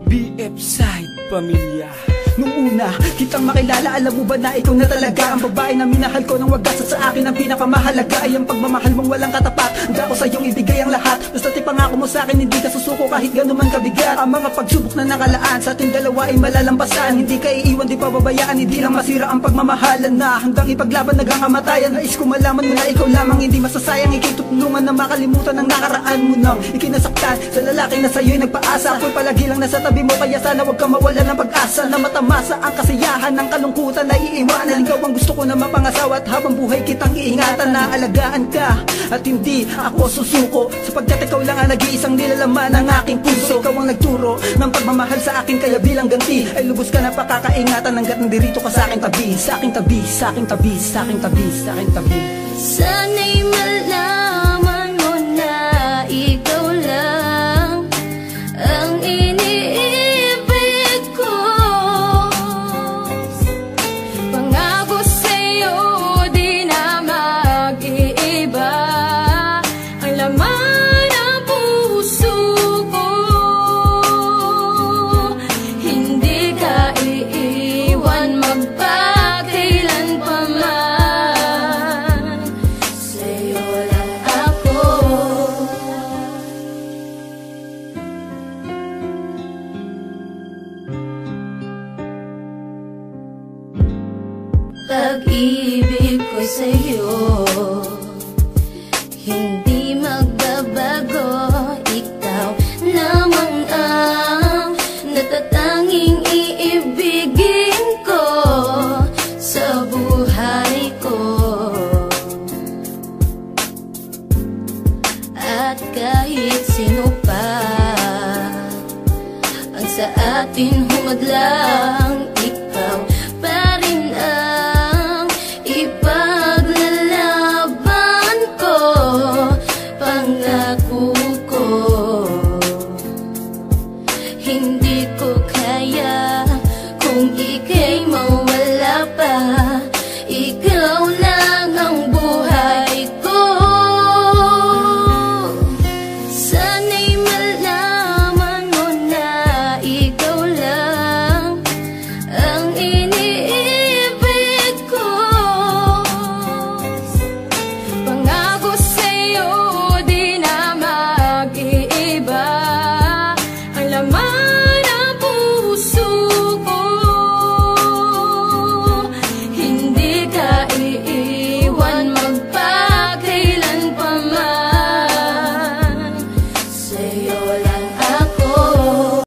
BF Side Pamilya. Nung una, kitang makilala, alam mo ba na ikaw na talaga ang babae na minahal ko nang wagas. At sa akin ang pinakamahalaga ay ang pagmamahal mong walang katapat. Handa ko sa iyong ibigay ang lahat. Basta't ipangako mo sa akin, hindi ka susuko kahit gano'n man kabigat. Ang mga pagsubok na nakalaan sa ating dalawa ay malalampasan. Hindi ka iiwan, di pababayaan, hindi lang masira ang pagmamahalan na hanggang ipaglaban hanggang kamatayan. Nais ko malaman mo na ikaw lamang hindi masasayang. Ika'y tutulungan na makalimutan ang nakaraan mo nang ikinasaktan sa lalaki na sa'yo'y nagpaasa. Ako'y palagi lang nasa tabi mo, kaya sana huwag ka mawala ng pag-asa na matamasa ang kasiyahan ng kalungkutan na iiwanan. Ikaw ang gusto ko na mapangasawa at habang buhay kitang iingatan na alagaan ka at hindi ako susuko, sapagkat ikaw lang ang nag-iisang nilalaman ng aking puso. Ikaw ang nagturo ng pagmamahal sa akin, kaya bilang ganti ay lubos ka na pakakaingatan hanggat nandirito ka sa aking tabi, sa aking tabi, sa aking tabi, sa aking tabi, sa aking tabi. Sana'y malaman mo na ikaw lang ang iniibig ko. Pangako sa'yo di na mag-iiba ang laman ng puso ko. Hindi ka iiwan magpakailan pa man. Sa'yo lang ako. Pag-ibig ko sa'yo hindi magbabago. Ikaw lamang ang natatanging iibigin ko sa buhay ko. At kahit sino pa ang sa atin humadlang, ikaw pa rin ang ipaglalaban ko. Pangako ko, hindi ko kaya kung ika'y mawala.